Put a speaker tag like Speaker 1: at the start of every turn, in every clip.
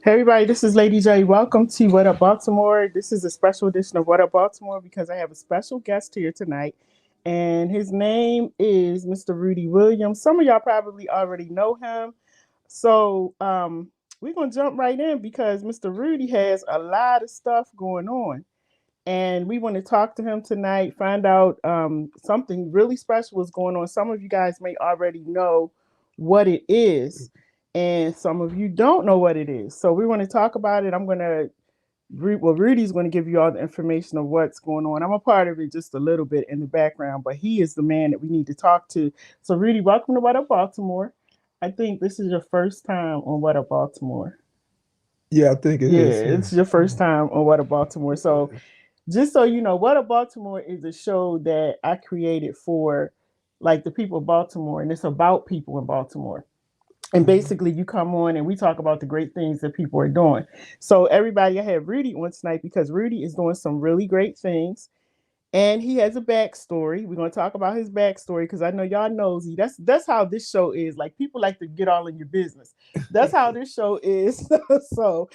Speaker 1: Hey everybody, this is Lady J. Welcome to What Up Baltimore. This is a special edition of What Up Baltimore because I have a special guest here tonight, and his name is Mr. Rudy Williams. Some of y'all probably already know him. So we're going to jump right in because Mr. Rudy has a lot of stuff going on. And we want to talk to him tonight, find out something really special is going on. Some of you guys may already know what it is, and some of you don't know what it is. So we want to talk about it. Rudy's going to give you all the information of what's going on. I'm a part of it just a little bit in the background, but he is the man that we need to talk to. So Rudy, welcome to What Up Baltimore. I think this is your first time on What Up Baltimore.
Speaker 2: Yeah, I think it is.
Speaker 1: Yeah, it's your first time on What Up Baltimore. So just so you know, What Up Baltimore is a show that I created for like the people of Baltimore, and it's about people in Baltimore. And basically, you come on and we talk about the great things that people are doing. So everybody, I have Rudy on tonight because Rudy is doing some really great things. And he has a backstory. We're gonna talk about his backstory because I know y'all nosy. That's how this show is. Like people like to get all in your business. That's how this show is. So,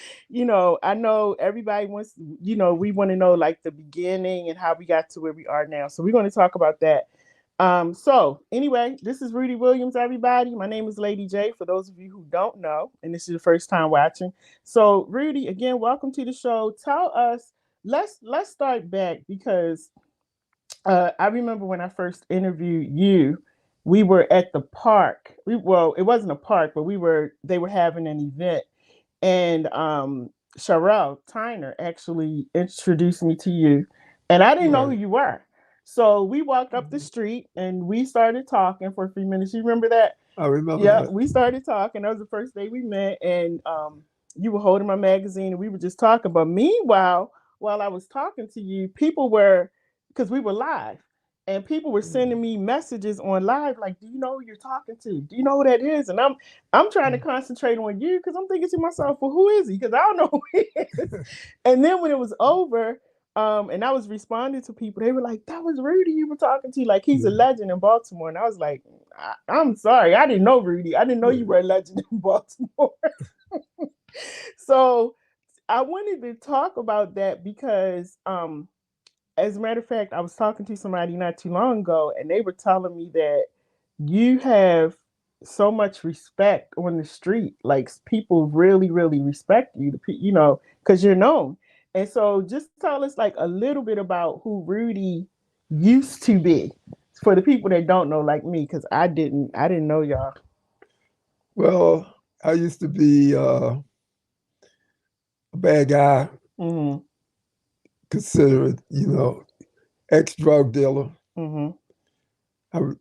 Speaker 1: I know everybody wants. We want to know like the beginning and how we got to where we are now. So we're going to talk about that. So anyway, this is Rudy Williams, everybody. My name is Lady J. For those of you who don't know, and this is your first time watching. So Rudy, again, welcome to the show. Tell us. Let's start back because I remember when I first interviewed you, we were at the park. It wasn't a park, but they were having an event, and Sharelle Tyner actually introduced me to you, and I didn't know who you were. So we walked up the street and we started talking for a few minutes. You remember that?
Speaker 2: I remember
Speaker 1: Yeah,
Speaker 2: that.
Speaker 1: we started talking. That was the first day we met, and you were holding my magazine, and we were just talking. But meanwhile, while I was talking to you, people were because we were live, and people were sending me messages on live like, "Do you know who you're talking to? Do you know who that is?" And I'm trying to concentrate on you because I'm thinking to myself, "Well, who is he?" Because I don't know who he is. And then when it was over, and I was responding to people, they were like, "That was Rudy you were talking to. Like he's a legend in Baltimore." And I was like, I'm sorry, I didn't know Rudy. I didn't know you were a legend in Baltimore." So I wanted to talk about that because, as a matter of fact, I was talking to somebody not too long ago, and they were telling me that you have so much respect on the street. Like people really, really respect you. Because you're known. And so, just tell us like a little bit about who Rudy used to be for the people that don't know, like me, because I didn't know y'all.
Speaker 2: Well, I used to be a bad guy,
Speaker 1: Mm-hmm.
Speaker 2: considered, ex-drug dealer.
Speaker 1: Mm-hmm.
Speaker 2: I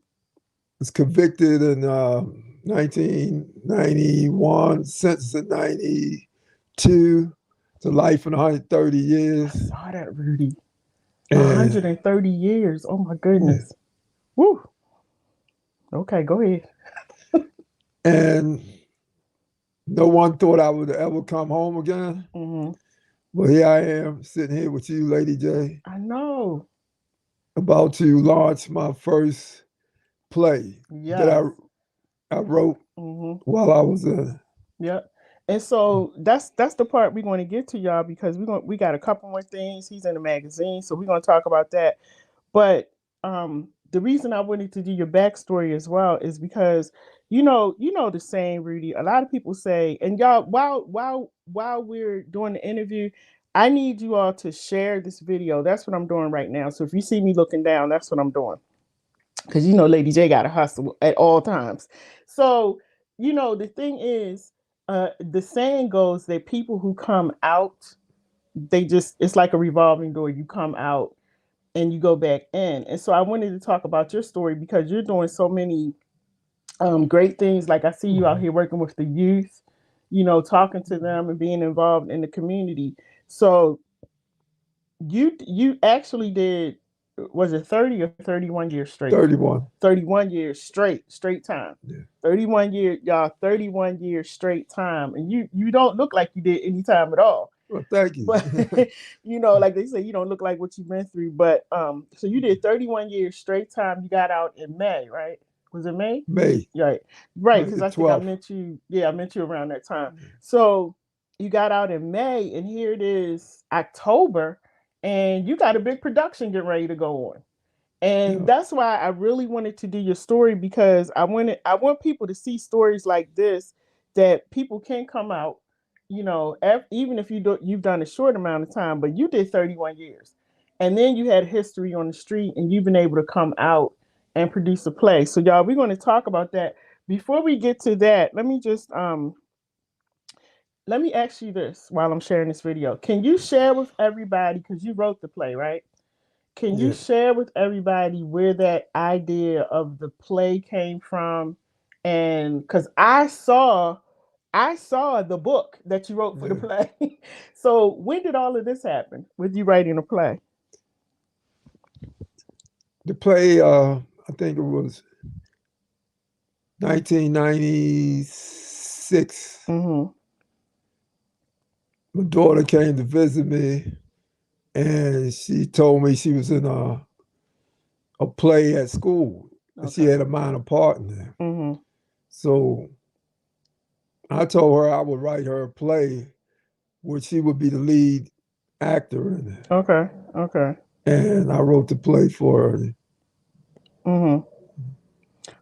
Speaker 2: was convicted in 1991, sentenced in 92 to life in 130
Speaker 1: I
Speaker 2: years.
Speaker 1: saw that, Rudy.
Speaker 2: And
Speaker 1: 130 years. Oh my goodness. Woo. Okay, go ahead.
Speaker 2: and No one thought I would ever come home again.
Speaker 1: Mm-hmm.
Speaker 2: But here I am sitting here with you, Lady J,
Speaker 1: I know.
Speaker 2: about to launch my first play that
Speaker 1: Yes.
Speaker 2: I wrote
Speaker 1: Mm-hmm.
Speaker 2: while I was in.
Speaker 1: Yep. And so that's the part we're going to get to, y'all, because we got a couple more things. He's in the magazine, so we're going to talk about that. But the reason I wanted to do your backstory as well is because you know the saying, Rudy. A lot of people say, and y'all, while we're doing the interview, I need you all to share this video. That's what I'm doing right now. So if you see me looking down, that's what I'm doing. Because Lady J got to hustle at all times. So the thing is, the saying goes that people who come out, it's like a revolving door. You come out and you go back in. And so I wanted to talk about your story because you're doing so many great things. Like I see you out here working with the youth, talking to them and being involved in the community. So you actually did, was it 30 or 31 years straight?
Speaker 2: 31.
Speaker 1: 31 years straight time.
Speaker 2: Yeah.
Speaker 1: 31 years, y'all, 31 years straight time. And you don't look like you did any time at all.
Speaker 2: Well, thank you.
Speaker 1: But like they say, you don't look like what you've been through. But so you did 31 years straight time. You got out in May, right? Was it May?
Speaker 2: May.
Speaker 1: Right. Right.
Speaker 2: May
Speaker 1: Because
Speaker 2: the
Speaker 1: I think I
Speaker 2: 12th.
Speaker 1: met you. Yeah, I met you around that time. So you got out in May, and here it is October, and you got a big production getting ready to go on. And
Speaker 2: Yeah.
Speaker 1: that's why I really wanted to do your story, because I want people to see stories like this, that people can come out, even if you've done a short amount of time, but you did 31 years. And then you had history on the street, and you've been able to come out and produce a play. So y'all, we're going to talk about that. Before we get to that, let me ask you this while I'm sharing this video. Can you share with everybody, because you wrote the play, right? Can you
Speaker 2: Yeah.
Speaker 1: share with everybody where that idea of the play came from? And because I saw the book that you wrote for the
Speaker 2: Yeah.
Speaker 1: play. So when did all of this happen with you writing a play?
Speaker 2: The play, I think it was 1996.
Speaker 1: Mm-hmm.
Speaker 2: My daughter came to visit me, and she told me she was in a play at school, and she
Speaker 1: Okay.
Speaker 2: had a minor part in there.
Speaker 1: Mm-hmm.
Speaker 2: So I told her I would write her a play where she would be the lead actor in it.
Speaker 1: Okay. Okay.
Speaker 2: And I wrote the play for her.
Speaker 1: Mm-hmm.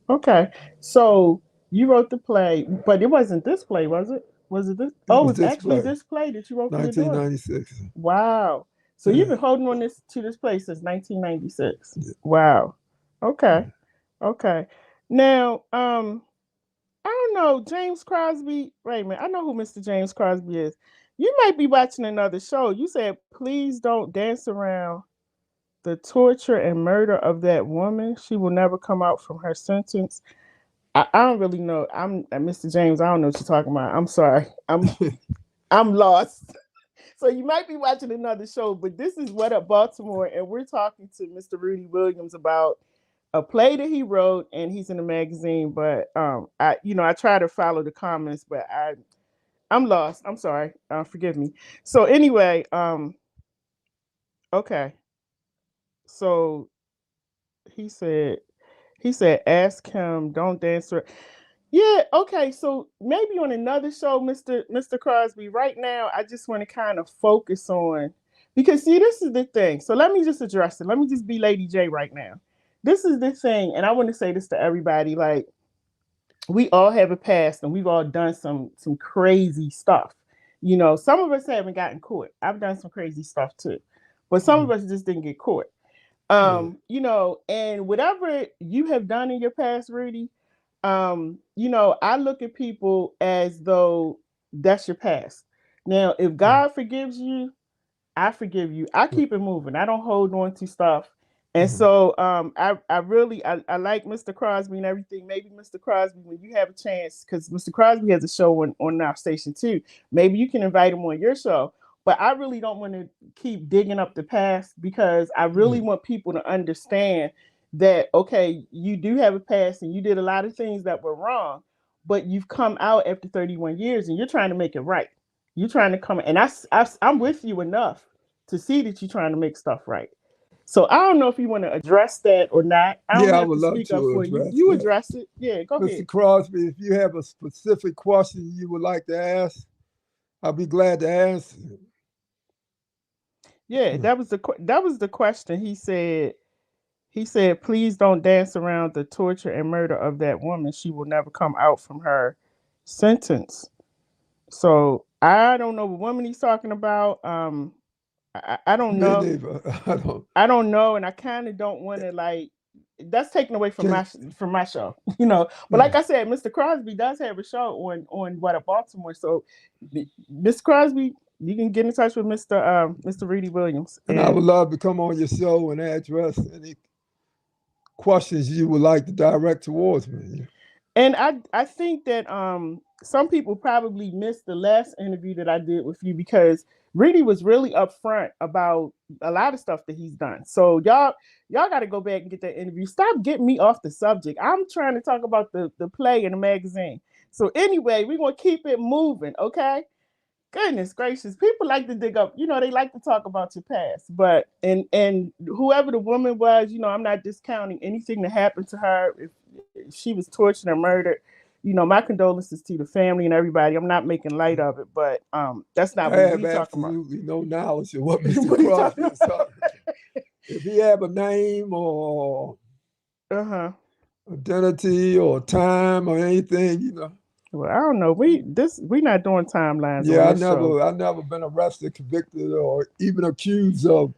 Speaker 1: Okay. So you wrote the play, but it wasn't this play, was it? Was it this?
Speaker 2: It
Speaker 1: Oh, it
Speaker 2: was
Speaker 1: was
Speaker 2: this
Speaker 1: actually
Speaker 2: play,
Speaker 1: this play that you wrote for your daughter.
Speaker 2: 1996.
Speaker 1: Wow. So you've
Speaker 2: Yeah.
Speaker 1: been holding on to this place since 1996. Wow. Okay. Okay. Now, I don't know, James Crosby. Wait a minute. I know who Mr. James Crosby is. You might be watching another show. You said, please don't dance around the torture and murder of that woman. She will never come out from her sentence. I don't really know. I'm Mr. James. I don't know what you're talking about. I'm sorry. I'm lost. So you might be watching another show, but this is What Up Baltimore, and we're talking to Mr. Rudy Williams about a play that he wrote, and he's in the magazine. But I try to follow the comments, but I'm lost. I'm sorry. Forgive me. So anyway, okay. So he said ask him, don't dance. Yeah, okay. So maybe on another show, Mr. Crosby. Right now, I just want to kind of focus on, because see, this is the thing. So let me just address it. Let me just be Lady J right now. This is the thing, and I want to say this to everybody. Like, we all have a past, and we've all done some crazy stuff. Some of us haven't gotten caught. I've done some crazy stuff too, but some of us just didn't get caught. And whatever you have done in your past, Rudy, I look at people as though that's your past. Now, if God forgives you, I forgive you. I keep it moving. I don't hold on to stuff. And so I really I like Mr. Crosby and everything. Maybe Mr. Crosby, when you have a chance, because Mr. Crosby has a show on our station too. Maybe you can invite him on your show. But I really don't want to keep digging up the past, because I really want people to understand that, okay, you do have a past and you did a lot of things that were wrong, but you've come out after 31 years and you're trying to make it right. You're trying to come, and I'm with you enough to see that you're trying to make stuff right. So I don't know if you want to address that or not. I don't
Speaker 2: Yeah, I
Speaker 1: have
Speaker 2: would
Speaker 1: to
Speaker 2: love
Speaker 1: speak up
Speaker 2: to
Speaker 1: for you.
Speaker 2: address
Speaker 1: You
Speaker 2: that.
Speaker 1: address it. Yeah, go
Speaker 2: Mr.
Speaker 1: ahead.
Speaker 2: Crosby, if you have a specific question you would like to ask, I'll be glad to answer.
Speaker 1: Yeah, that was the question. He said, please don't dance around the torture and murder of that woman. She will never come out from her sentence. So I don't know what woman he's talking about. I don't
Speaker 2: Me
Speaker 1: know.
Speaker 2: neither. I don't.
Speaker 1: I don't know, and I kind of don't want to like. That's taken away
Speaker 2: Can,
Speaker 1: from my show, you know. But
Speaker 2: yeah.
Speaker 1: like I said, Mr. Crosby does have a show on what a Baltimore. So, Mr. Crosby, you can get in touch with Mr. Rudy Williams,
Speaker 2: And I
Speaker 1: and
Speaker 2: would love to come on your show and address any questions you would like to direct towards me.
Speaker 1: I think that some people probably missed the last interview that I did with you because Rudy was really upfront about a lot of stuff that he's done. So y'all got to go back and get that interview. Stop getting me off the subject. I'm trying to talk about the play in the magazine. So anyway, we're gonna keep it moving, okay? Goodness gracious, people like to dig up, they like to talk about your past. But and whoever the woman was, I'm not discounting anything that happened to her. If she was tortured or murdered, my condolences to the family and everybody. I'm not making light of it, but that's not
Speaker 2: I
Speaker 1: what
Speaker 2: have
Speaker 1: we talking about.
Speaker 2: absolutely no knowledge of what Mr.
Speaker 1: What are you
Speaker 2: Crosby
Speaker 1: talking
Speaker 2: is
Speaker 1: about?
Speaker 2: talking about. If he have a name or
Speaker 1: Uh-huh.
Speaker 2: identity or time or anything,
Speaker 1: Well, I don't know. We not doing timelines on
Speaker 2: Yeah,
Speaker 1: this show.
Speaker 2: I never been arrested, convicted, or even accused of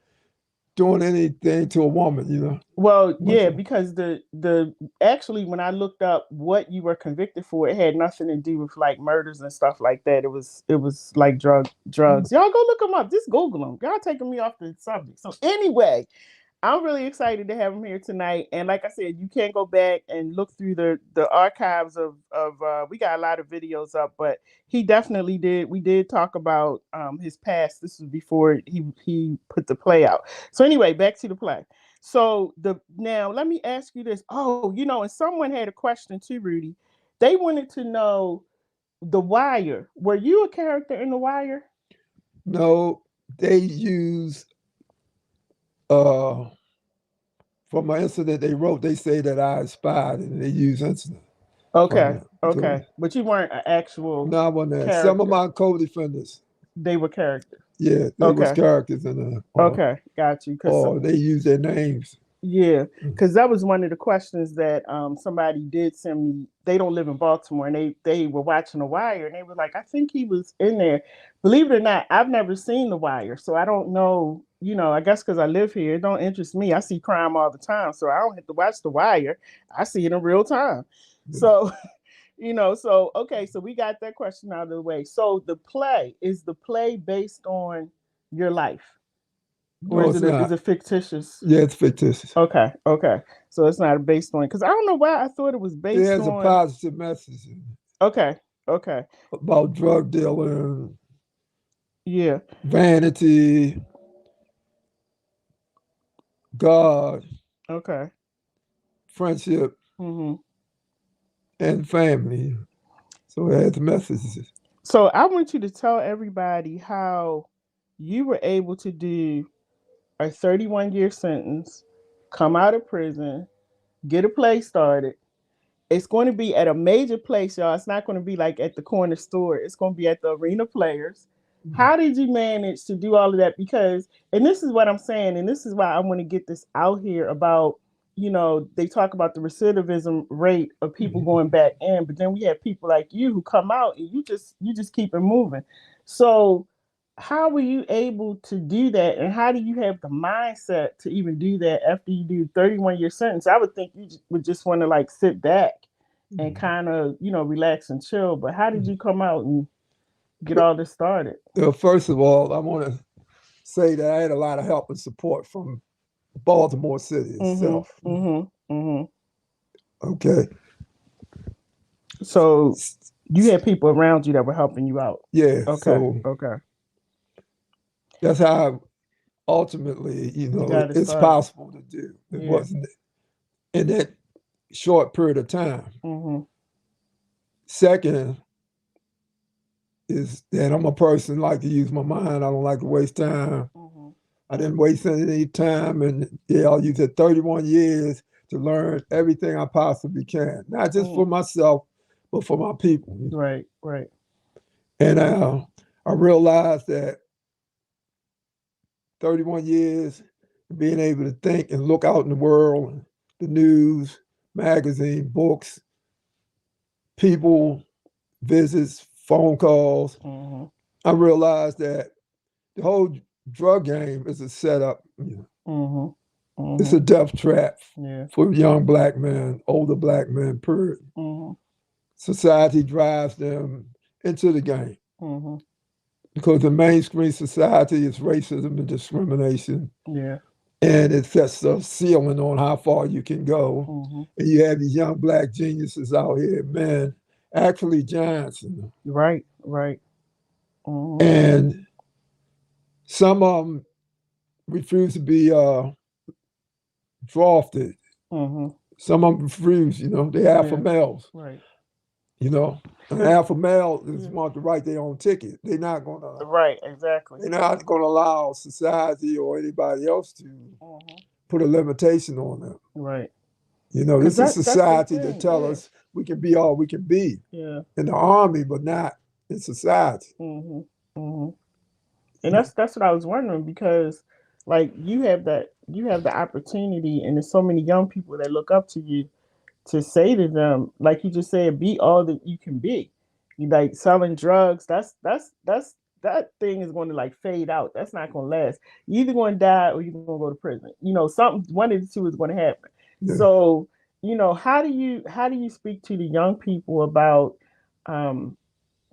Speaker 2: doing anything to a woman.
Speaker 1: Well, yeah,
Speaker 2: Nothing.
Speaker 1: because the actually when I looked up what you were convicted for, it had nothing to do with like murders and stuff like that. It was like drugs. Y'all go look them up. Just Google them. Y'all taking me off the subject. So anyway, I'm really excited to have him here tonight. And like I said, you can go back and look through the archives of we got a lot of videos up, but he definitely did. We did talk about his past. This was before he put the play out. So anyway, back to the play. So the now let me ask you this. Oh, and someone had a question too, Rudy. They wanted to know The Wire. Were you a character in The Wire?
Speaker 2: No, they use uh from an incident they wrote. They say that I inspired, and they use incident from
Speaker 1: Okay,
Speaker 2: it.
Speaker 1: okay. But you weren't an actual
Speaker 2: No, I wasn't there. Some of
Speaker 1: character.
Speaker 2: my co-defendants,
Speaker 1: They were characters.
Speaker 2: yeah, they was
Speaker 1: Okay.
Speaker 2: characters in the
Speaker 1: Okay. Got you.
Speaker 2: or they use their names.
Speaker 1: Yeah, because that was one of the questions that somebody did send me. They don't live in Baltimore, and they were watching The Wire, and they were like, "I think he was in there." Believe it or not, I've never seen The Wire, so I don't know. I guess because I live here, it don't interest me. I see crime all the time, so I don't have to watch The Wire. I see it in real time.
Speaker 2: Yeah.
Speaker 1: So, so okay, so we got that question out of the way. So the play based on your life, or
Speaker 2: No,
Speaker 1: is
Speaker 2: it's
Speaker 1: is
Speaker 2: not.
Speaker 1: it fictitious?
Speaker 2: Yeah, it's fictitious.
Speaker 1: Okay, okay. So it's not based on, because I don't know why I thought it was
Speaker 2: It
Speaker 1: based
Speaker 2: has a
Speaker 1: on.
Speaker 2: positive message
Speaker 1: Okay, okay,
Speaker 2: about drug dealing,
Speaker 1: yeah,
Speaker 2: vanity, God,
Speaker 1: okay.
Speaker 2: friendship,
Speaker 1: hmm
Speaker 2: and family. So it has messages.
Speaker 1: So I want you to tell everybody how you were able to do a 31-year sentence, come out of prison, get a play started. It's going to be at a major place, y'all. It's not going to be like at the corner store. It's going to be at the Arena Players. How did you manage to do all of that? Because, and this is what I'm saying, and this is why I want to get this out here about, they talk about the recidivism rate of people going back in, but then we have people like you who come out and you just keep it moving. So how were you able to do that, and how do you have the mindset to even do that after you do 31-year sentence? I would think you would just want to like sit back and kind of relax and chill, but how did you come out and get all this started?
Speaker 2: First of all, I want to say that I had a lot of help and support from Baltimore City
Speaker 1: Mm-hmm.
Speaker 2: itself.
Speaker 1: Mm-hmm. Mm-hmm.
Speaker 2: Okay.
Speaker 1: So you had people around you that were helping you out.
Speaker 2: Yeah.
Speaker 1: Okay.
Speaker 2: So
Speaker 1: Okay.
Speaker 2: that's how ultimately,
Speaker 1: You got it
Speaker 2: it's
Speaker 1: started.
Speaker 2: possible to do. It
Speaker 1: Yeah.
Speaker 2: wasn't in that short period of time.
Speaker 1: Mm-hmm.
Speaker 2: Second is that I'm a person like to use my mind. I don't like to waste time.
Speaker 1: Mm-hmm.
Speaker 2: I didn't waste any time, and yeah, I'll use it 31 years to learn everything I possibly can, not just for
Speaker 1: Mm-hmm.
Speaker 2: myself, but for my people.
Speaker 1: Right, right.
Speaker 2: And I realized that 31 years, being able to think and look out in the world, the news, magazine, books, people, visits, phone calls,
Speaker 1: Mm-hmm.
Speaker 2: I realized that the whole drug game is a setup.
Speaker 1: Mm-hmm.
Speaker 2: It's
Speaker 1: Mm-hmm.
Speaker 2: a death trap
Speaker 1: Yeah.
Speaker 2: for young black men, older black men, period.
Speaker 1: Mm-hmm.
Speaker 2: Society drives them into the game
Speaker 1: Mm-hmm.
Speaker 2: because the mainstream society is racism and discrimination,
Speaker 1: Yeah.
Speaker 2: and it sets a ceiling on how far you can go.
Speaker 1: Mm-hmm.
Speaker 2: And you have these young black geniuses out here, men, actually giants,
Speaker 1: Right, right. Mm-hmm.
Speaker 2: and some of them refuse to be drafted.
Speaker 1: Mm-hmm.
Speaker 2: Some of them refuse, they're alpha
Speaker 1: Yeah.
Speaker 2: males,
Speaker 1: Right.
Speaker 2: you know. An
Speaker 1: 'Cause-
Speaker 2: alpha male is
Speaker 1: yeah.
Speaker 2: want to write their own ticket.
Speaker 1: Right, exactly.
Speaker 2: They're not gonna allow society or anybody else to
Speaker 1: Mm-hmm.
Speaker 2: put a limitation on them.
Speaker 1: Right. Because
Speaker 2: This is
Speaker 1: that's the
Speaker 2: society that
Speaker 1: thing.
Speaker 2: tell
Speaker 1: Yeah.
Speaker 2: us we can be all we can be
Speaker 1: Yeah.
Speaker 2: in the army, but not in society.
Speaker 1: Mm-hmm. Mm-hmm. And
Speaker 2: You know,
Speaker 1: that's what I was wondering because like you have the opportunity and there's so many young people that look up to you to say to them, like you just said, be all that you can be. You like selling drugs, that's that thing is going to like fade out. That's not going to last. You're either going to die or you're going to go to prison. Something one of the two is going to happen.
Speaker 2: yeah.
Speaker 1: So, how do you speak to the young people about um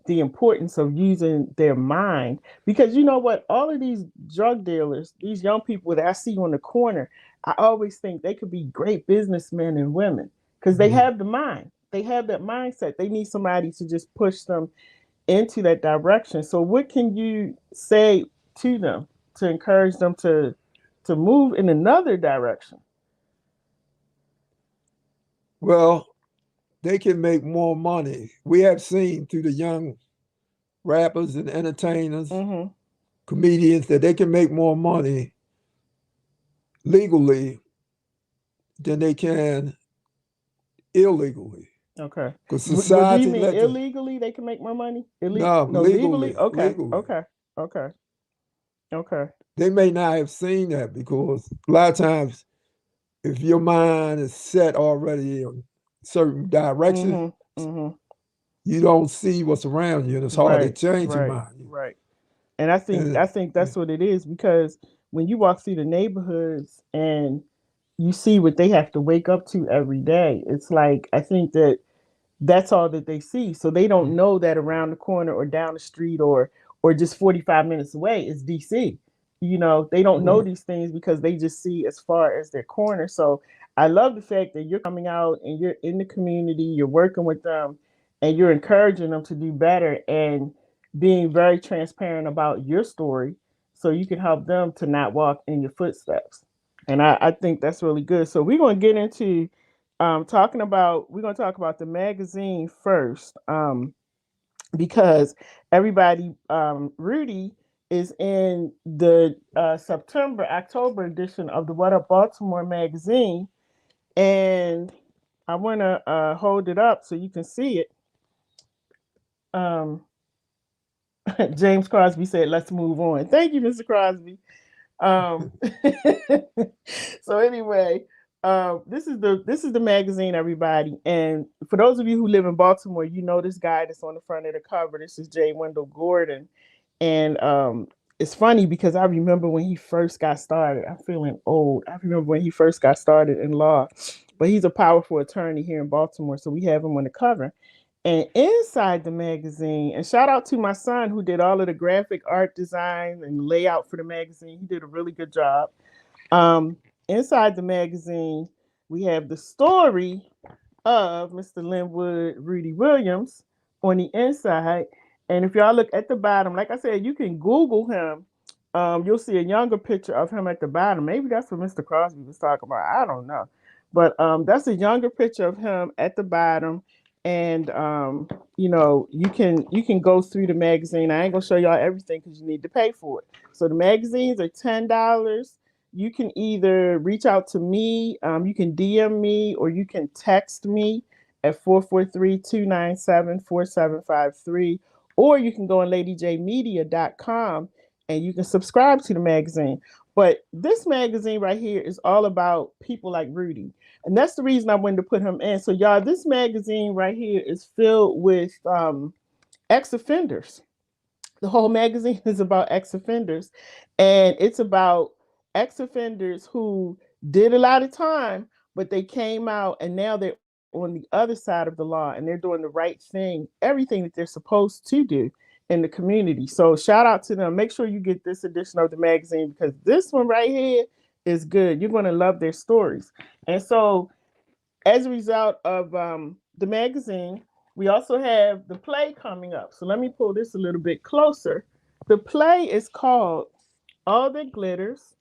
Speaker 1: the importance of using their mind, because you know what, all of these drug dealers, these young people that I see on the corner, I always think they could be great businessmen and women because they
Speaker 2: Mhm.
Speaker 1: have the mind, they have that mindset. They need somebody to just push them into that direction. So what can you say to them to encourage them to move in another direction?
Speaker 2: Well, they can make more money. We have seen through the young rappers and entertainers,
Speaker 1: Mm-hmm.
Speaker 2: comedians, that they can make more money legally than they can illegally.
Speaker 1: Okay.
Speaker 2: Because
Speaker 1: What do you
Speaker 2: society
Speaker 1: mean
Speaker 2: let them,
Speaker 1: illegally they can make more money?
Speaker 2: no,
Speaker 1: No, legally?
Speaker 2: legally,
Speaker 1: Okay.
Speaker 2: legally.
Speaker 1: Okay. Okay. Okay.
Speaker 2: They may not have seen that because a lot of times, if your mind is set already in certain direction,
Speaker 1: Mhm. Mhm.
Speaker 2: you don't see what's around you, and it's hard to
Speaker 1: Right.
Speaker 2: change your
Speaker 1: Right.
Speaker 2: mind.
Speaker 1: Right. And I think
Speaker 2: Yeah,
Speaker 1: that's what it is because when you walk through the neighborhoods and you see what they have to wake up to every day, it's like I think that's all that they see. So they don't know that around the corner or down the street or just 45 minutes away is DC. They don't know
Speaker 2: right.
Speaker 1: these things because they just see as far as their corner. So I love the fact that you're coming out and you're in the community, you're working with them and you're encouraging them to do better and being very transparent about your story so you can help them to not walk in your footsteps. And I think that's really good. So we're going to get into we're going to talk about the magazine first, because everybody, Rudy is in the September October edition of the What Up Baltimore magazine, and I want to hold it up so you can see it. um, James Crosby said let's move on. Thank you, Mr. Crosby. um, so anyway, this is the magazine, everybody. And for those of you who live in Baltimore, you know this guy that's on the front of the cover. This is J. Wendell Gordon, and it's funny because I remember when he first got started. I'm feeling old. I remember when he first got started in law, but he's a powerful attorney here in Baltimore, so we have him on the cover. And inside the magazine, and shout out to my son who did all of the graphic art design and layout for the magazine. He did a really good job. Um, Inside the magazine, we have the story of Mr. Linwood Rudy Williams on the inside. And if y'all look at the bottom, like I said, you can Google him. You'll see a younger picture of him at the bottom. Maybe that's what Mr. Crosby was talking about. I don't know. But that's a younger picture of him at the bottom. and you can go through the magazine. I ain't gonna show y'all everything because you need to pay for it. So the magazines are $10. You can either reach out to me, you can DM me, or you can text me at 443-297-4753, or you can go on ladyjmedia.com and you can subscribe to the magazine. But this magazine right here is all about people like Rudy. And that's the reason I wanted to put him in. So, y'all, this magazine right here is filled with ex offenders. The whole magazine is about ex offenders, and it's about ex offenders who did a lot of time, but they came out and now they're on the other side of the law and they're doing the right thing, everything that they're supposed to do in the community. So, shout out to them. Make sure you get this edition of the magazine because this one right here is good. You're going to love their stories. And so, as a result of the magazine, we also have the play coming up. So let me pull this a little bit closer. The play is called All That Glitters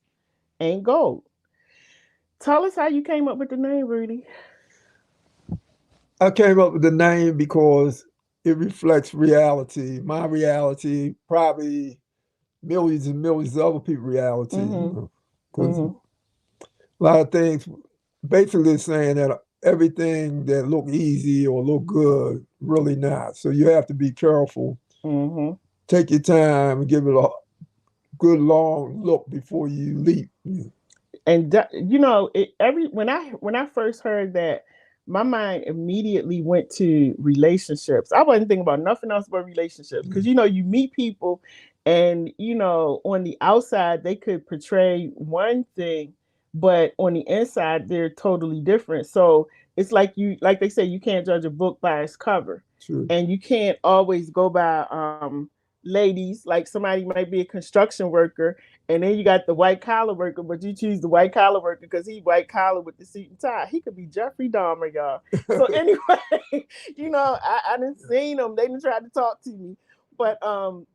Speaker 1: Ain't Gold. Tell us how you came up with the name, Rudy.
Speaker 2: I came up with the name because it reflects reality, my reality, probably millions and millions of other people's reality. Because
Speaker 1: Mm-hmm.
Speaker 2: a lot of things basically saying that everything that look easy or look good, really not. So you have to be careful.
Speaker 1: Mm-hmm.
Speaker 2: Take your time and give it a good long look before you leap.
Speaker 1: And every when I first heard that, my mind immediately went to relationships. I wasn't thinking about nothing else but relationships because you meet people, and on the outside they could portray one thing, but on the inside they're totally different. So it's like they say, you can't judge a book by its cover.
Speaker 2: True.
Speaker 1: And you can't always go by ladies. Like somebody might be a construction worker, and then you got the white collar worker, but you choose the white collar worker because he white collar with the suit and tie. He could be Jeffrey Dahmer, y'all. So anyway, I didn't seen them. They didn't try to talk to me. But and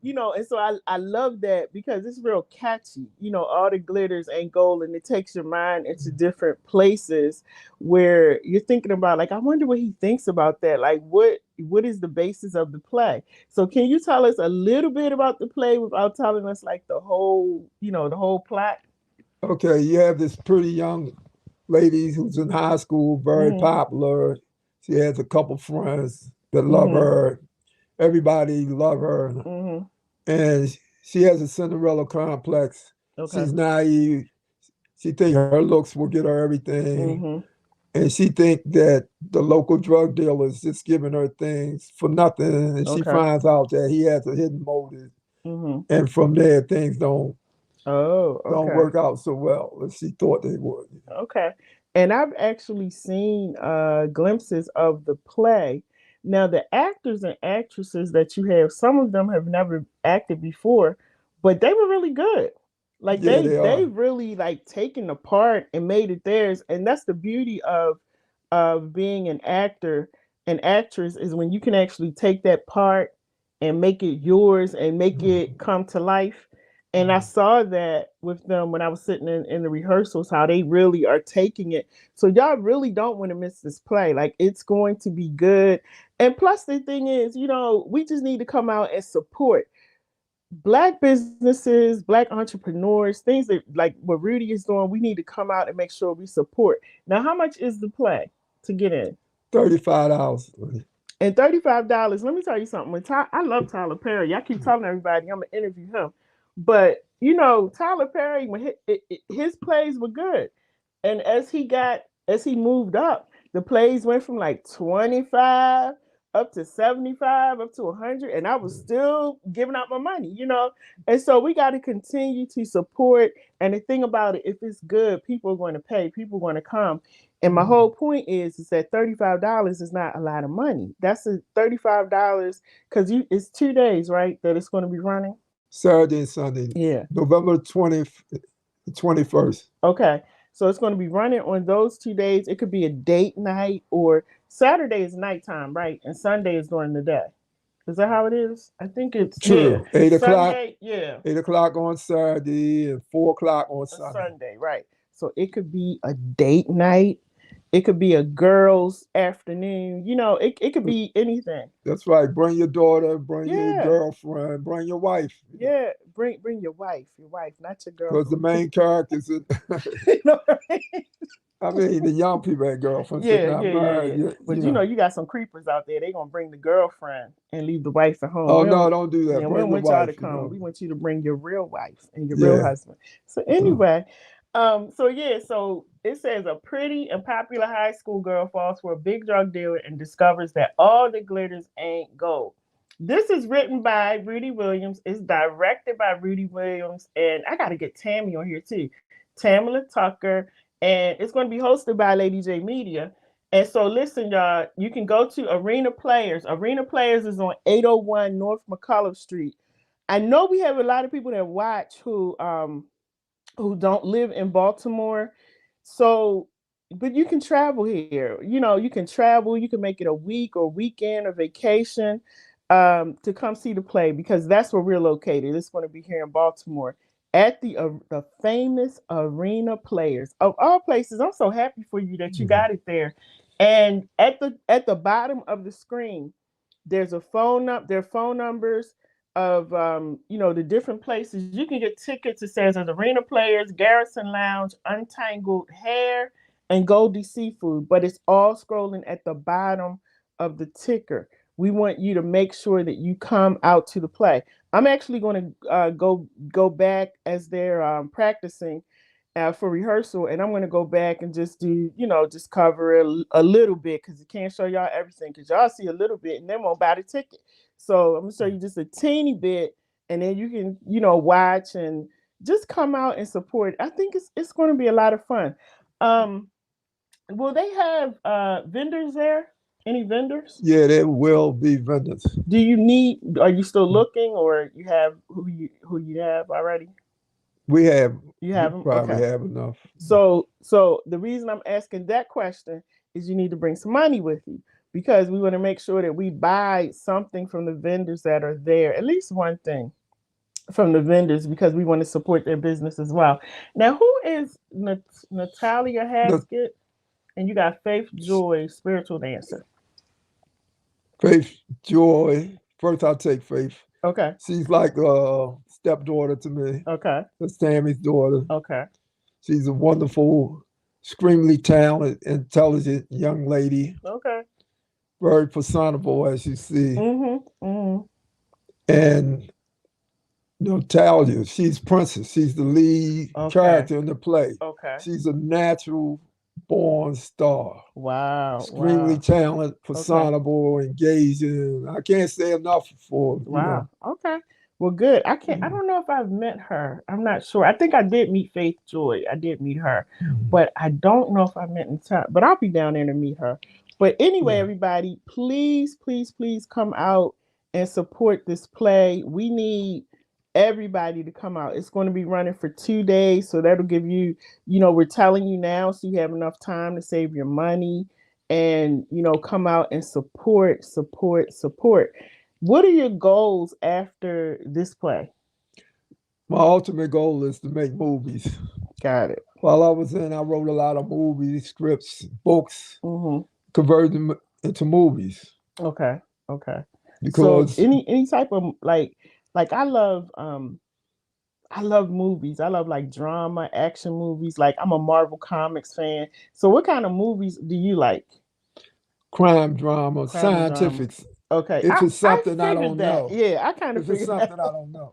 Speaker 1: so I love that because it's real catchy. All the glitters ain't gold, and it takes your mind into different places where you're thinking about, like, I wonder what he thinks about that. Like, what is the basis of the play? So can you tell us a little bit about the play without telling us like the whole plot?
Speaker 2: Okay, you have this pretty young lady who's in high school, very
Speaker 1: Mm-hmm.
Speaker 2: popular. She has a couple friends that love
Speaker 1: Mm-hmm.
Speaker 2: her. Everybody love her,
Speaker 1: Mm-hmm.
Speaker 2: and she has a Cinderella complex.
Speaker 1: Okay.
Speaker 2: She's naive. She think her looks will get her everything,
Speaker 1: Mm-hmm.
Speaker 2: and she think that the local drug dealer is just giving her things for nothing. And she
Speaker 1: Okay.
Speaker 2: finds out that he has a hidden motive,
Speaker 1: Mm-hmm.
Speaker 2: and from there things
Speaker 1: Oh,
Speaker 2: don't
Speaker 1: okay.
Speaker 2: work out so well as she thought they would.
Speaker 1: Okay. And I've actually seen glimpses of the play. Now, the actors and actresses that you have, some of them have never acted before, but they were really good. Like
Speaker 2: Yeah,
Speaker 1: they
Speaker 2: they
Speaker 1: they
Speaker 2: are.
Speaker 1: really like taken the part and made it theirs. And that's the beauty of being an actor and actress, is when you can actually take that part and make it yours and make it come to life. And I saw that with them when I was sitting in the rehearsals, how they really are taking it. So y'all really don't want to miss this play. Like, it's going to be good. And plus the thing is, we just need to come out and support Black businesses, Black entrepreneurs, things that like what Rudy is doing. We need to come out and make sure we support. Now, how much is the play to get in?
Speaker 2: $35.
Speaker 1: And $35. Let me tell you something. I love Tyler Perry. I keep telling everybody I'm gonna interview him, but Tyler Perry, when his plays were good, and as he moved up, the plays went from like 25 up to 75 up to 100, and I was still giving out my money. And so we got to continue to support. And the thing about it, if it's good, people are going to pay, people are going to come. And my whole point is that $35 is not a lot of money. That's a $35 because it's 2 days, right, that it's going to be running.
Speaker 2: Saturday and Sunday,
Speaker 1: Yeah.
Speaker 2: November 20th, 21st.
Speaker 1: Okay. So it's going to be running on those 2 days. It could be a date night, or Saturday is nighttime, right? And Sunday is during the day. Is that how it is? I think it's, yeah.
Speaker 2: True. 8 o'clock.
Speaker 1: Sunday, yeah.
Speaker 2: 8 o'clock on Saturday and 4 o'clock on
Speaker 1: A
Speaker 2: Sunday.
Speaker 1: Sunday, right. So it could be a date night. It could be a girls' afternoon. It could be anything.
Speaker 2: That's right. Bring your daughter, bring your
Speaker 1: Yeah,
Speaker 2: girlfriend, bring your wife.
Speaker 1: yeah. Bring your wife, not your
Speaker 2: Because the
Speaker 1: girlfriend.
Speaker 2: main characters,
Speaker 1: You know what I mean?
Speaker 2: I mean, the young people had girlfriends that
Speaker 1: Yeah,
Speaker 2: not
Speaker 1: yeah, yeah,
Speaker 2: married.
Speaker 1: yeah.
Speaker 2: You,
Speaker 1: But
Speaker 2: you know.
Speaker 1: you got some creepers out there. They gonna bring the girlfriend and leave the wife at home.
Speaker 2: Oh no, don't do that.
Speaker 1: Yeah, we
Speaker 2: Bring
Speaker 1: don't
Speaker 2: your
Speaker 1: want y'all to
Speaker 2: wife.
Speaker 1: come. We want you to bring your real wife and your real
Speaker 2: Yeah.
Speaker 1: husband. So anyway, so it says a pretty and popular high school girl falls for a big drug dealer and discovers that all the glitters ain't gold. This is written by Rudy Williams. It's directed by Rudy Williams, and I got to get Tammy on here too, Tamala Tucker, and it's going to be hosted by Lady J Media. And so, listen, y'all, you can go to Arena Players. Arena Players is on 801 North McCullough Street. I know we have a lot of people that watch who don't live in Baltimore. So, but you can travel here. You can travel. You can make it a week or weekend or vacation to come see the play because that's where we're located. It's going to be here in Baltimore at the famous Arena Players of all places. I'm so happy for you that you got it there. And at the bottom of the screen, there's their phone numbers of the different places you can get tickets. It says there's Arena Players, Garrison Lounge, Untangled Hair, and Goldie Seafood, but it's all scrolling at the bottom of the ticker. We want you to make sure that you come out to the play. I'm actually going to go back as they're practicing for rehearsal, and I'm going to go back and just do, just cover a little bit because you can't show y'all everything because y'all see a little bit and then won't buy the ticket. So I'm going to show you just a teeny bit, and then you can, watch and just come out and support. I think it's going to be a lot of fun. Um, will they have vendors there? Any vendors?
Speaker 2: Yeah, there will be vendors.
Speaker 1: Are you still looking, or you have who you have already?
Speaker 2: We have,
Speaker 1: You
Speaker 2: we
Speaker 1: have them?
Speaker 2: probably
Speaker 1: Okay.
Speaker 2: have enough.
Speaker 1: So the reason I'm asking that question is you need to bring some money with you because we want to make sure that we buy something from the vendors that are there, at least one thing from the vendors because we want to support their business as well. Now, who is Natalia
Speaker 2: The
Speaker 1: Haskett? And you got Faith Joy, spiritual dancer.
Speaker 2: Faith Joy. First, I'll take Faith.
Speaker 1: Okay.
Speaker 2: She's like a stepdaughter to me.
Speaker 1: Okay.
Speaker 2: That's Tammy's daughter.
Speaker 1: Okay.
Speaker 2: She's a wonderful, extremely talented, intelligent young lady.
Speaker 1: Okay.
Speaker 2: Very personable, as you see.
Speaker 1: Mm-hmm. Mm-hmm.
Speaker 2: And Talia, she's Princess. She's the lead character in the play.
Speaker 1: Okay.
Speaker 2: She's a natural born star.
Speaker 1: Wow.
Speaker 2: Extremely talented, personable, engaging. I can't say enough for
Speaker 1: Wow. Okay. Well, good. I don't know if I've met her. I'm not sure. I think I did meet Faith Joy. I did meet her, but I don't know if I met in time. But I'll be down there to meet her. But anyway, everybody, please, please, please come out and support this play. We need everybody to come out. It's going to be running for 2 days, so that'll give you, we're telling you now, so you have enough time to save your money and come out and support, support, support. What are your goals after this play?
Speaker 2: My ultimate goal is to make movies.
Speaker 1: Got it.
Speaker 2: While I was in, I wrote a lot of movies, scripts, books,
Speaker 1: Mm-hmm.
Speaker 2: converted them into movies.
Speaker 1: Okay. Okay.
Speaker 2: Because
Speaker 1: so any type of like I love movies. I love like drama, action movies. Like I'm a Marvel Comics fan. So what kind of movies do you like?
Speaker 2: crime drama,
Speaker 1: Crime and drama.
Speaker 2: scientifics.
Speaker 1: Okay.
Speaker 2: If it's something I
Speaker 1: figured
Speaker 2: don't
Speaker 1: that.
Speaker 2: know.
Speaker 1: Yeah, I kind of
Speaker 2: If it's
Speaker 1: figured
Speaker 2: something
Speaker 1: that.
Speaker 2: I don't know.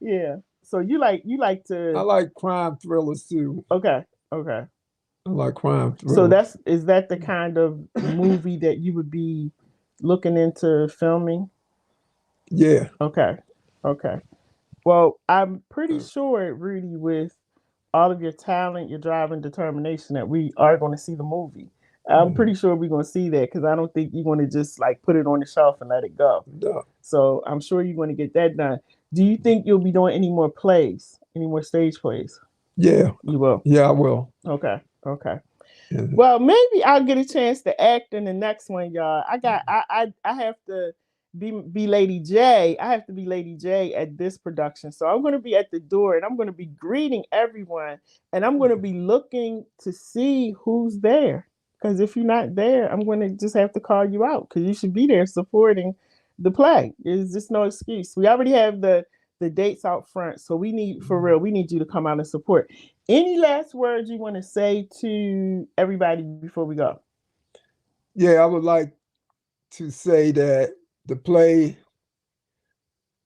Speaker 1: Yeah. So you like
Speaker 2: I
Speaker 1: to
Speaker 2: like crime thrillers too.
Speaker 1: Okay. Okay.
Speaker 2: I like crime
Speaker 1: So
Speaker 2: thrillers.
Speaker 1: is that the kind of movie that you would be looking into filming?
Speaker 2: Yeah.
Speaker 1: Okay. Okay. Well, I'm pretty sure, Rudy, with all of your talent, your drive, and determination, that we are going to see the movie. I'm pretty sure we're going to see that because I don't think you're going to just like put it on the shelf and let it go.
Speaker 2: No.
Speaker 1: So I'm sure you're going to get that done. Do you think you'll be doing any more plays, any more stage plays?
Speaker 2: Yeah.
Speaker 1: You will.
Speaker 2: Yeah, I will.
Speaker 1: Okay. Okay.
Speaker 2: Yeah.
Speaker 1: Well, maybe I'll get a chance to act in the next one, y'all. I have to be Lady J. I have to be Lady J at this production. So I'm going to be at the door and I'm going to be greeting everyone and I'm going to be looking to see who's there. Because if you're not there, I'm going to just have to call you out because you should be there supporting the play. There's just no excuse. We already have the dates out front, so we need for real. We need you to come out and support. Any last words you want to say to everybody before we go?
Speaker 2: Yeah, I would like to say that the play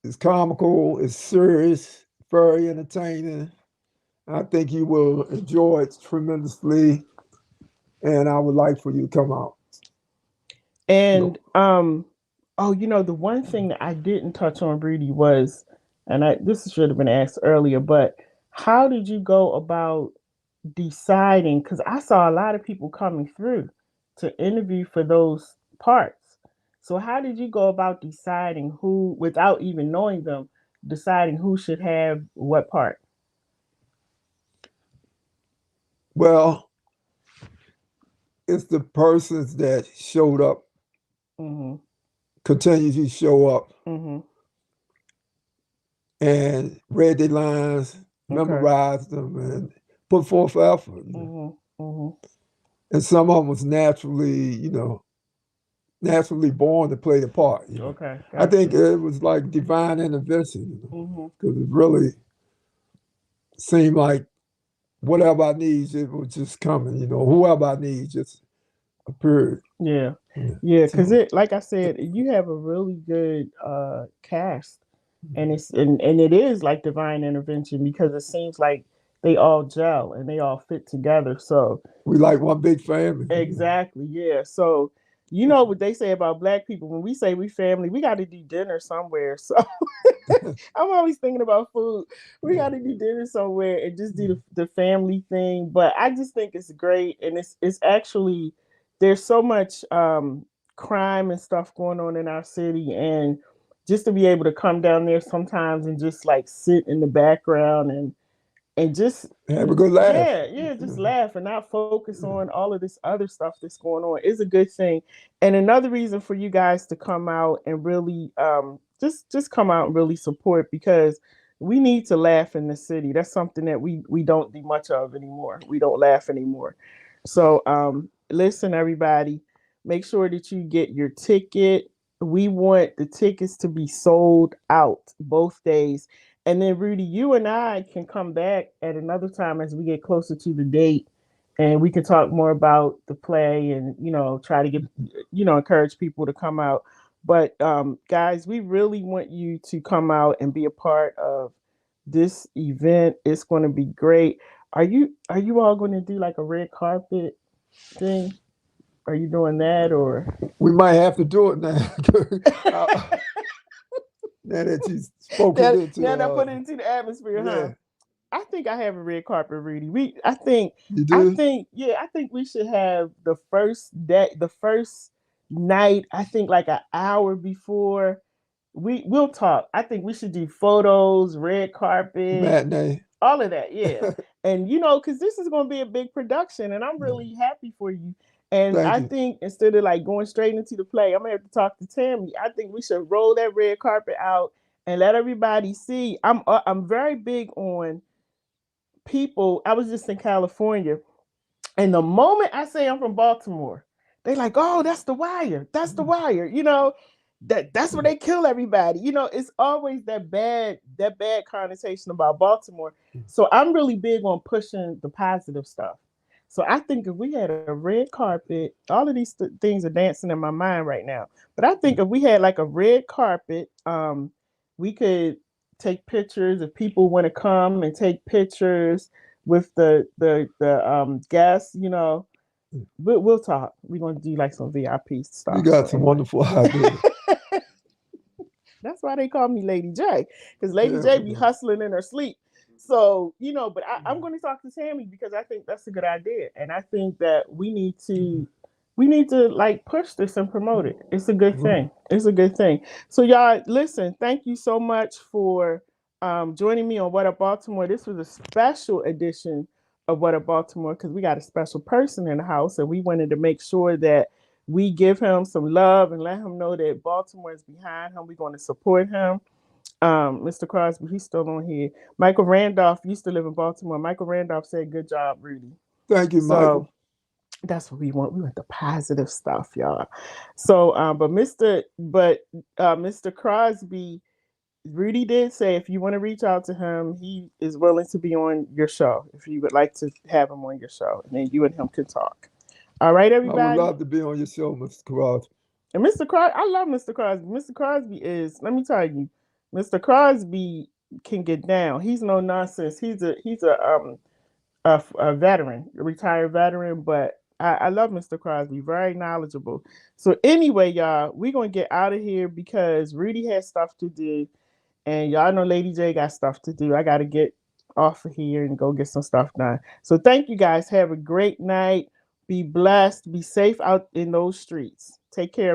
Speaker 2: is comical, it's serious, very entertaining. I think you will enjoy it tremendously, and I would like for you to come out.
Speaker 1: And oh, the one thing that I didn't touch on, Rudy, was, and this should have been asked earlier, but how did you go about deciding? Because I saw a lot of people coming through to interview for those parts. So how did you go about deciding who, without even knowing them, deciding who should have what part?
Speaker 2: Well, it's the persons that showed up,
Speaker 1: Mm-hmm.
Speaker 2: continue to show up,
Speaker 1: Mm-hmm.
Speaker 2: and read their lines,
Speaker 1: Okay.
Speaker 2: memorized them, and put forth effort.
Speaker 1: Mm-hmm. Mm-hmm.
Speaker 2: And some of them was naturally born to play the part.
Speaker 1: Okay.
Speaker 2: I think
Speaker 1: Gotcha.
Speaker 2: it was like divine intervention,
Speaker 1: Mm-hmm.
Speaker 2: because it really seemed like whatever I need, it was just coming. Whoever I need just appeared.
Speaker 1: Yeah.
Speaker 2: Yeah.
Speaker 1: Yeah, because
Speaker 2: So
Speaker 1: it, like I said, you have a really good cast, and and it is like divine intervention because it seems like they all gel and they all fit together. So
Speaker 2: we like one big family.
Speaker 1: exactly, yeah. So you know what they say about black people, when we say we family, we got to do dinner somewhere. So I'm always thinking about food. We got to do dinner somewhere and just do the family thing. But I just think it's great, and it's actually, there's so much crime and stuff going on in our city, and just to be able to come down there sometimes and just like sit in the background and just,
Speaker 2: Have a good laugh.
Speaker 1: yeah, just laugh and not focus on all of this other stuff that's going on is a good thing. And another reason for you guys to come out and really just come out and really support, because we need to laugh in the city. That's something that we don't do much of anymore. We don't laugh anymore. So listen, everybody, make sure that you get your ticket. We want the tickets to be sold out both days. And then, Rudy, you and I can come back at another time as we get closer to the date, and we can talk more about the play and, try to get, encourage people to come out. But guys, we really want you to come out and be a part of this event. It's going to be great. Are you all going to do like a red carpet thing? Are you doing that, or
Speaker 2: We might have to do it now. Now that you spoke it into,
Speaker 1: now put it into the atmosphere, huh?
Speaker 2: yeah,
Speaker 1: I think I have a red carpet, Rudy.
Speaker 2: you do.
Speaker 1: Yeah, I think we should have the first night. I think like an hour before we'll talk. I think we should do photos, red
Speaker 2: The
Speaker 1: carpet,
Speaker 2: matinee.
Speaker 1: all of that. Yeah, and because this is going to be a big production, and I'm really happy for you. And
Speaker 2: Thank
Speaker 1: I
Speaker 2: you.
Speaker 1: think instead of like going straight into the play, I'm gonna have to talk to Tammy. I think we should roll that red carpet out and let everybody see. I'm very big on people. I was just in California, and the moment I say I'm from Baltimore, they like, oh, that's the wire. That's the wire. That's where they kill everybody. It's always that bad connotation about Baltimore. So I'm really big on pushing the positive stuff. So I think if we had a red carpet, all of these things are dancing in my mind right now. But I think if we had like a red carpet, we could take pictures if people want to come and take pictures with the guests. We'll talk. We're gonna do like some VIP
Speaker 2: You
Speaker 1: stuff. So
Speaker 2: got some
Speaker 1: anyway,
Speaker 2: wonderful ideas.
Speaker 1: that's why they call me Lady J, because Lady
Speaker 2: Yeah.
Speaker 1: J be hustling in her sleep. So but I'm going to talk to Tammy because I think that's a good idea, and I think that we need to like push this and promote it. It's a good thing. It's a good thing. So y'all, listen. Thank you so much for joining me on What Up Baltimore. This was a special edition of What Up Baltimore because we got a special person in the house, and we wanted to make sure that we give him some love and let him know that Baltimore is behind him. We're going to support him. Mr. Crosby, he's still on here. Michael Randolph used to live in Baltimore. Michael Randolph said, "Good job, Rudy."
Speaker 2: Thank you,
Speaker 1: So
Speaker 2: Michael.
Speaker 1: That's what we want. We want the positive stuff, y'all. So, Mr. Crosby, Rudy did say if you want to reach out to him, he is willing to be on your show. If you would like to have him on your show, and then you and him can talk. All right,
Speaker 2: I would
Speaker 1: everybody.
Speaker 2: love to be on your show, Mr. Crosby.
Speaker 1: And Mr. Crosby, I love Mr. Crosby. Mr. Crosby is, let me tell you, Mr. Crosby can get down. He's no nonsense. He's a veteran, a retired veteran, but I love Mr. Crosby, very knowledgeable. So anyway, y'all, we're gonna get out of here because Rudy has stuff to do, and y'all know Lady J got stuff to do. I gotta get off of here and go get some stuff done. So thank you guys. Have a great night. Be blessed. Be safe out in those streets. Take care.